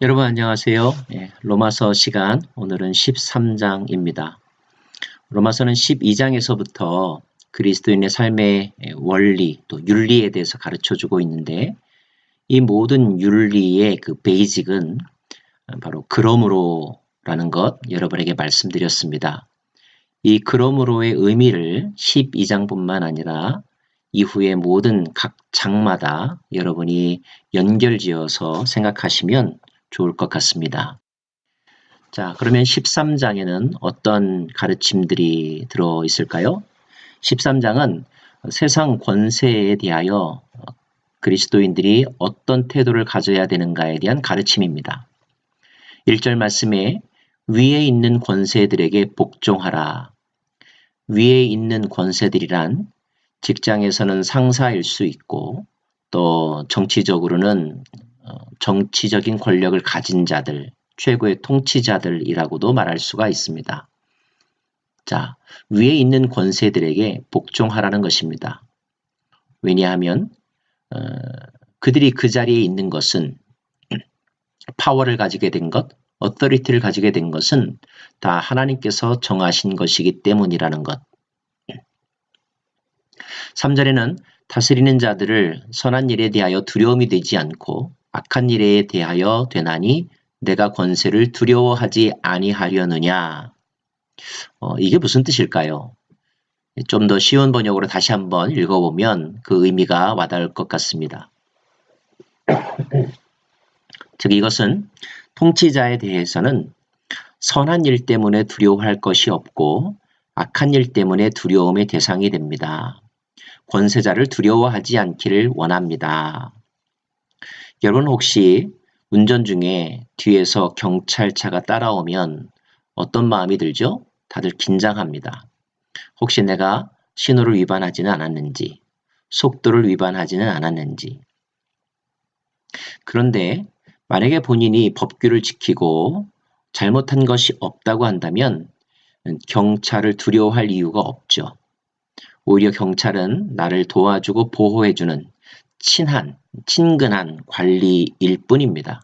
여러분 안녕하세요. 로마서 시간 오늘은 13장입니다. 로마서는 12장에서부터 그리스도인의 삶의 원리 또 윤리에 대해서 가르쳐주고 있는데 이 모든 윤리의 그 베이직은 바로 그러므로라는 것 여러분에게 말씀드렸습니다. 이 그러므로의 의미를 12장뿐만 아니라 이후의 모든 각 장마다 여러분이 연결지어서 생각하시면 좋을 것 같습니다. 자, 그러면 13장에는 어떤 가르침들이 들어있을까요? 13장은 세상 권세에 대하여 그리스도인들이 어떤 태도를 가져야 되는가에 대한 가르침입니다. 1절 말씀에 위에 있는 권세들에게 복종하라. 위에 있는 권세들이란 직장에서는 상사일 수 있고 또 정치적으로는 정치적인 권력을 가진 자들, 최고의 통치자들이라고도 말할 수가 있습니다. 자, 위에 있는 권세들에게 복종하라는 것입니다. 왜냐하면 그들이 그 자리에 있는 것은 파워를 가지게 된 것, 어토리티를 가지게 된 것은 다 하나님께서 정하신 것이기 때문이라는 것. 3절에는 다스리는 자들을 선한 일에 대하여 두려움이 되지 않고 악한 일에 대하여 되나니 내가 권세를 두려워하지 아니하려느냐. 이게 무슨 뜻일까요? 좀 더 쉬운 번역으로 다시 한번 읽어보면 그 의미가 와닿을 것 같습니다. 즉 이것은 통치자에 대해서는 선한 일 때문에 두려워할 것이 없고 악한 일 때문에 두려움의 대상이 됩니다. 권세자를 두려워하지 않기를 원합니다. 여러분 혹시 운전 중에 뒤에서 경찰차가 따라오면 어떤 마음이 들죠? 다들 긴장합니다. 혹시 내가 신호를 위반하지는 않았는지, 속도를 위반하지는 않았는지. 그런데 만약에 본인이 법규를 지키고 잘못한 것이 없다고 한다면 경찰을 두려워할 이유가 없죠. 오히려 경찰은 나를 도와주고 보호해주는 친근한 관리일 뿐입니다.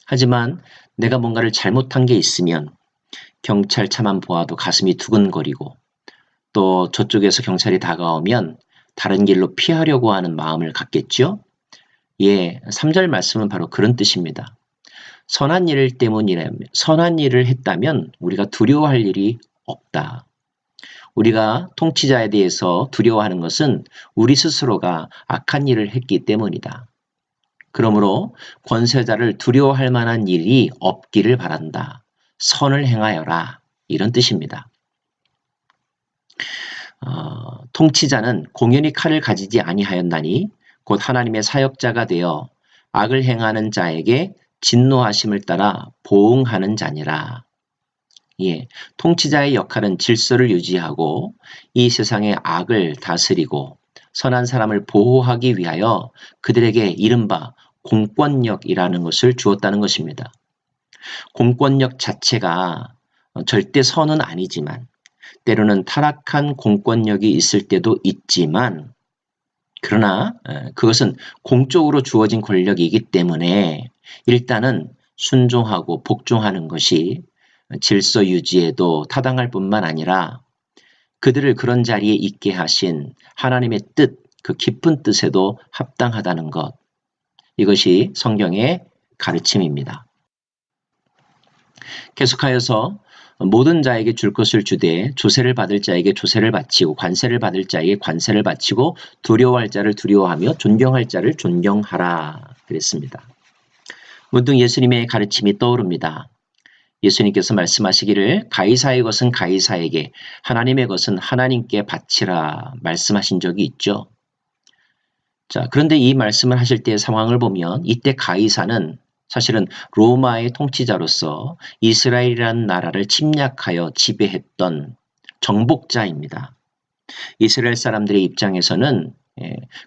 하지만 내가 뭔가를 잘못한 게 있으면 경찰차만 보아도 가슴이 두근거리고 또 저쪽에서 경찰이 다가오면 다른 길로 피하려고 하는 마음을 갖겠죠? 3절 말씀은 바로 그런 뜻입니다. 선한 일을 했다면 우리가 두려워할 일이 없다. 우리가 통치자에 대해서 두려워하는 것은 우리 스스로가 악한 일을 했기 때문이다. 그러므로 권세자를 두려워할 만한 일이 없기를 바란다. 선을 행하여라. 이런 뜻입니다. 통치자는 공연히 칼을 가지지 아니하였나니 곧 하나님의 사역자가 되어 악을 행하는 자에게 진노하심을 따라 보응하는 자니라. 통치자의 역할은 질서를 유지하고 이 세상의 악을 다스리고 선한 사람을 보호하기 위하여 그들에게 이른바 공권력이라는 것을 주었다는 것입니다. 공권력 자체가 절대 선은 아니지만 때로는 타락한 공권력이 있을 때도 있지만 그러나 그것은 공적으로 주어진 권력이기 때문에 일단은 순종하고 복종하는 것이 질서 유지에도 타당할 뿐만 아니라 그들을 그런 자리에 있게 하신 하나님의 뜻, 그 깊은 뜻에도 합당하다는 것. 이것이 성경의 가르침입니다. 계속하여서 모든 자에게 줄 것을 주되 조세를 받을 자에게 조세를 바치고 관세를 받을 자에게 관세를 바치고 두려워할 자를 두려워하며 존경할 자를 존경하라 그랬습니다. 문득 예수님의 가르침이 떠오릅니다. 예수님께서 말씀하시기를 가이사의 것은 가이사에게 하나님의 것은 하나님께 바치라 말씀하신 적이 있죠. 자, 그런데 이 말씀을 하실 때의 상황을 보면 이때 가이사는 사실은 로마의 통치자로서 이스라엘이라는 나라를 침략하여 지배했던 정복자입니다. 이스라엘 사람들의 입장에서는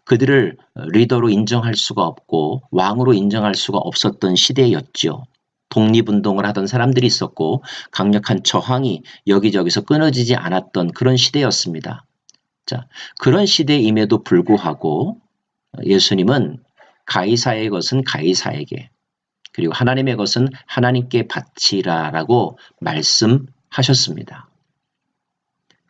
그들을 리더로 인정할 수가 없고 왕으로 인정할 수가 없었던 시대였죠. 독립운동을 하던 사람들이 있었고 강력한 저항이 여기저기서 끊어지지 않았던 그런 시대였습니다. 자, 그런 시대임에도 불구하고 예수님은 가이사의 것은 가이사에게 그리고 하나님의 것은 하나님께 바치라라고 말씀하셨습니다.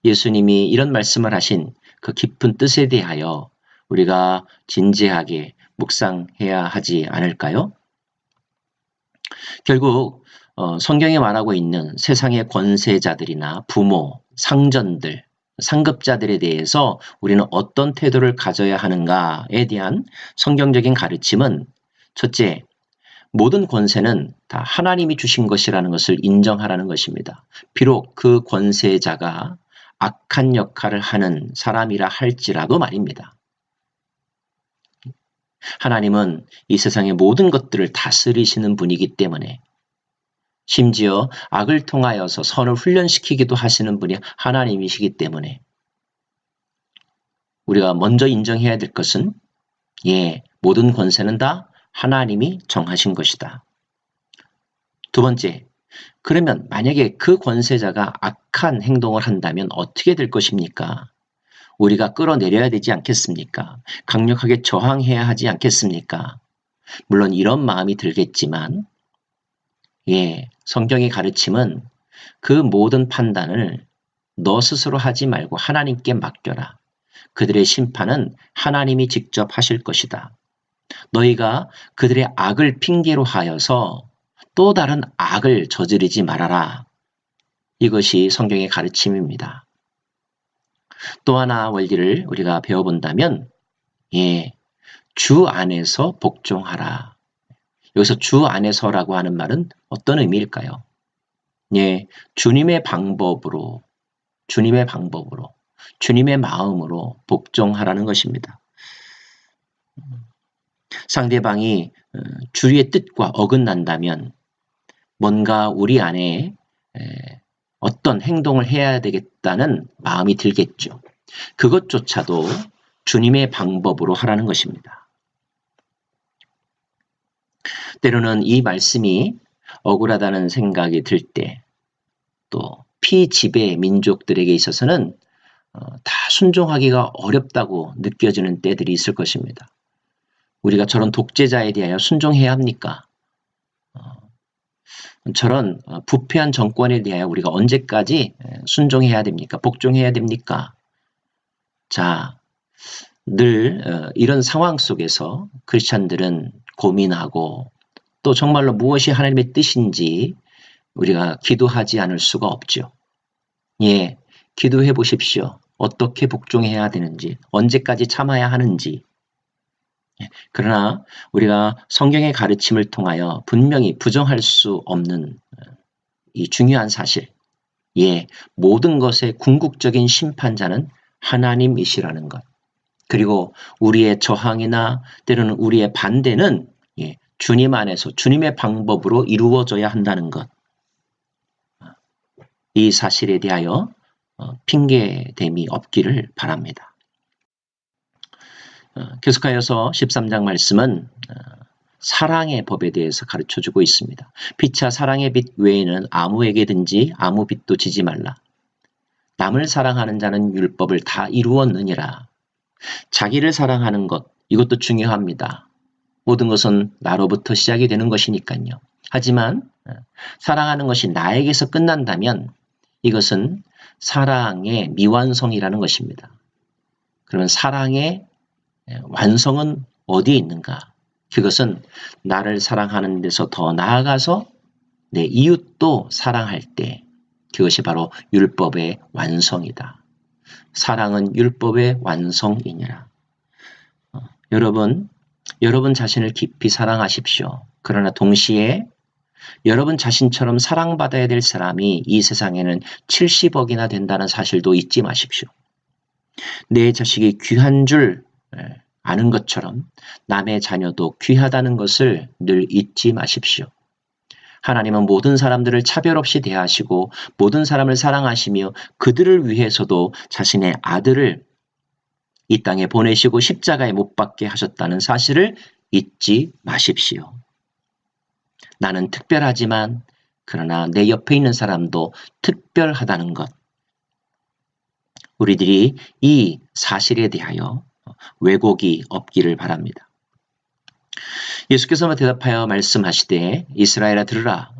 예수님이 이런 말씀을 하신 그 깊은 뜻에 대하여 우리가 진지하게 묵상해야 하지 않을까요? 결국 성경에 말하고 있는 세상의 권세자들이나 부모, 상전들, 상급자들에 대해서 우리는 어떤 태도를 가져야 하는가에 대한 성경적인 가르침은 첫째, 모든 권세는 다 하나님이 주신 것이라는 것을 인정하라는 것입니다. 비록 그 권세자가 악한 역할을 하는 사람이라 할지라도 말입니다. 하나님은 이 세상의 모든 것들을 다스리시는 분이기 때문에 심지어 악을 통하여서 선을 훈련시키기도 하시는 분이 하나님이시기 때문에 우리가 먼저 인정해야 될 것은 모든 권세는 다 하나님이 정하신 것이다. 두 번째, 그러면 만약에 그 권세자가 악한 행동을 한다면 어떻게 될 것입니까? 우리가 끌어내려야 되지 않겠습니까? 강력하게 저항해야 하지 않겠습니까? 물론 이런 마음이 들겠지만 성경의 가르침은 그 모든 판단을 너 스스로 하지 말고 하나님께 맡겨라. 그들의 심판은 하나님이 직접 하실 것이다. 너희가 그들의 악을 핑계로 하여서 또 다른 악을 저지르지 말아라. 이것이 성경의 가르침입니다. 또 하나 원리를 우리가 배워본다면 주 안에서 복종하라. 여기서 주 안에서라고 하는 말은 어떤 의미일까요? 주님의 방법으로, 주님의 마음으로 복종하라는 것입니다. 상대방이 주의 뜻과 어긋난다면 뭔가 우리 안에 어떤 행동을 해야 되겠다는 마음이 들겠죠. 그것조차도 주님의 방법으로 하라는 것입니다. 때로는 이 말씀이 억울하다는 생각이 들 때, 또 피지배 민족들에게 있어서는 다 순종하기가 어렵다고 느껴지는 때들이 있을 것입니다. 우리가 저런 독재자에 대하여 순종해야 합니까? 저런 부패한 정권에 대하여 우리가 언제까지 순종해야 됩니까? 복종해야 됩니까? 자, 늘 이런 상황 속에서 크리스찬들은 고민하고 또 정말로 무엇이 하나님의 뜻인지 우리가 기도하지 않을 수가 없죠. 기도해 보십시오. 어떻게 복종해야 되는지, 언제까지 참아야 하는지. 그러나 우리가 성경의 가르침을 통하여 분명히 부정할 수 없는 이 중요한 사실, 모든 것의 궁극적인 심판자는 하나님이시라는 것. 그리고 우리의 저항이나 때로는 우리의 반대는 주님 안에서 주님의 방법으로 이루어져야 한다는 것. 이 사실에 대하여 핑계됨이 없기를 바랍니다. 계속하여서 13장 말씀은 사랑의 법에 대해서 가르쳐주고 있습니다. 피차 사랑의 빛 외에는 아무에게든지 아무 빛도 지지 말라. 남을 사랑하는 자는 율법을 다 이루었느니라. 자기를 사랑하는 것, 이것도 중요합니다. 모든 것은 나로부터 시작이 되는 것이니까요. 하지만 사랑하는 것이 나에게서 끝난다면 이것은 사랑의 미완성이라는 것입니다. 그러면 사랑의 완성은 어디에 있는가? 그것은 나를 사랑하는 데서 더 나아가서 내 이웃도 사랑할 때 그것이 바로 율법의 완성이다. 사랑은 율법의 완성이니라. 여러분 자신을 깊이 사랑하십시오. 그러나 동시에 여러분 자신처럼 사랑받아야 될 사람이 이 세상에는 70억이나 된다는 사실도 잊지 마십시오. 내 자식이 귀한 줄 아는 것처럼 남의 자녀도 귀하다는 것을 늘 잊지 마십시오. 하나님은 모든 사람들을 차별 없이 대하시고 모든 사람을 사랑하시며 그들을 위해서도 자신의 아들을 이 땅에 보내시고 십자가에 못 박게 하셨다는 사실을 잊지 마십시오. 나는 특별하지만 그러나 내 옆에 있는 사람도 특별하다는 것. 우리들이 이 사실에 대하여 왜곡이 없기를 바랍니다. 예수께서 대답하여 말씀하시되 이스라엘아 들으라.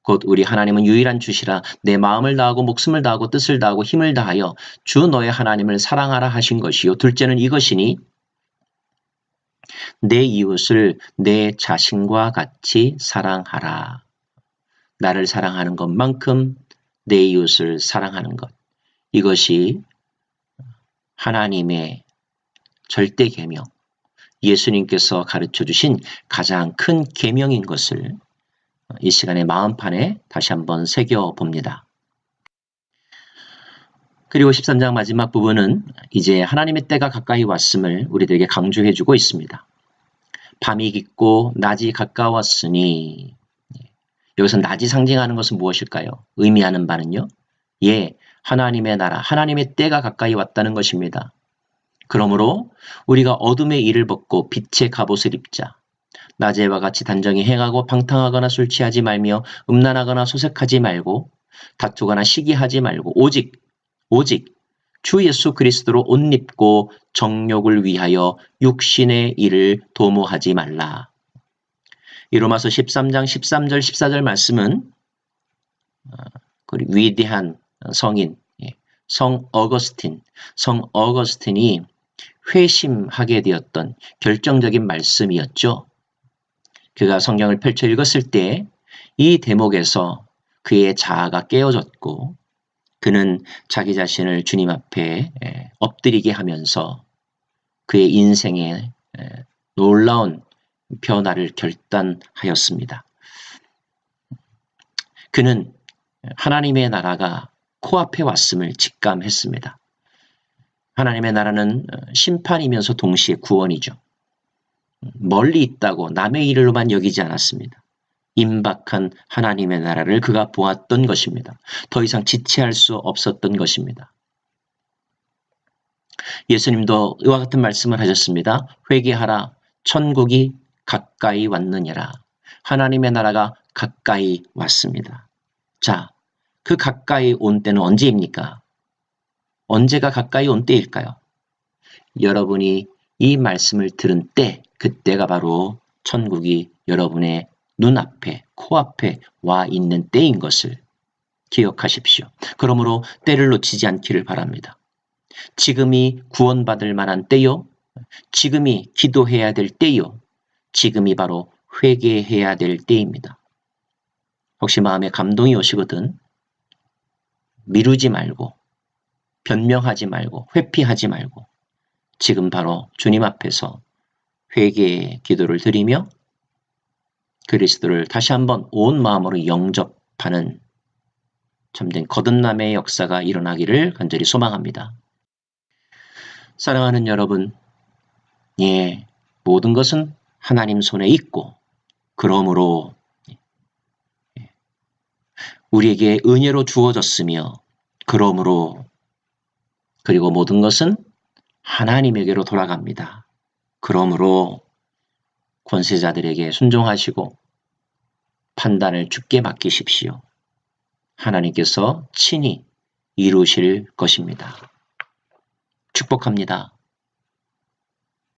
곧 우리 하나님은 유일한 주시라. 내 마음을 다하고 목숨을 다하고 뜻을 다하고 힘을 다하여 주 너의 하나님을 사랑하라 하신 것이요. 둘째는 이것이니 내 이웃을 내 자신과 같이 사랑하라. 나를 사랑하는 것만큼 내 이웃을 사랑하는 것. 이것이 하나님의 절대 계명, 예수님께서 가르쳐 주신 가장 큰 계명인 것을 이 시간에 마음판에 다시 한번 새겨봅니다. 그리고 13장 마지막 부분은 이제 하나님의 때가 가까이 왔음을 우리들에게 강조해 주고 있습니다. 밤이 깊고 낮이 가까웠으니, 여기서 낮이 상징하는 것은 무엇일까요? 의미하는 바는요. 하나님의 나라, 하나님의 때가 가까이 왔다는 것입니다. 그러므로 우리가 어둠의 일을 벗고 빛의 갑옷을 입자. 낮에와 같이 단정히 행하고 방탕하거나 술 취하지 말며 음란하거나 소색하지 말고 다투거나 시기하지 말고 오직 주 예수 그리스도로 옷 입고 정욕을 위하여 육신의 일을 도모하지 말라. 이 로마서 13장 13절 14절 말씀은 위대한 성인 성 어거스틴이 회심하게 되었던 결정적인 말씀이었죠. 그가 성경을 펼쳐 읽었을 때 이 대목에서 그의 자아가 깨어졌고 그는 자기 자신을 주님 앞에 엎드리게 하면서 그의 인생에 놀라운 변화를 결단하였습니다. 그는 하나님의 나라가 코앞에 왔음을 직감했습니다. 하나님의 나라는 심판이면서 동시에 구원이죠. 멀리 있다고 남의 일로만 여기지 않았습니다. 임박한 하나님의 나라를 그가 보았던 것입니다. 더 이상 지체할 수 없었던 것입니다. 예수님도 이와 같은 말씀을 하셨습니다. 회개하라, 천국이 가까이 왔느니라. 하나님의 나라가 가까이 왔습니다. 자, 그 가까이 온 때는 언제입니까? 언제가 가까이 온 때일까요? 여러분이 이 말씀을 들은 때, 그때가 바로 천국이 여러분의 눈앞에, 코앞에 와 있는 때인 것을 기억하십시오. 그러므로 때를 놓치지 않기를 바랍니다. 지금이 구원받을 만한 때요. 지금이 기도해야 될 때요. 지금이 바로 회개해야 될 때입니다. 혹시 마음에 감동이 오시거든 미루지 말고 변명하지 말고 회피하지 말고 지금 바로 주님 앞에서 회개의 기도를 드리며 그리스도를 다시 한번 온 마음으로 영접하는 참된 거듭남의 역사가 일어나기를 간절히 소망합니다. 사랑하는 여러분, 모든 것은 하나님 손에 있고 그러므로 우리에게 은혜로 주어졌으며 그러므로 그리고 모든 것은 하나님에게로 돌아갑니다. 그러므로 권세자들에게 순종하시고 판단을 주께 맡기십시오. 하나님께서 친히 이루실 것입니다. 축복합니다.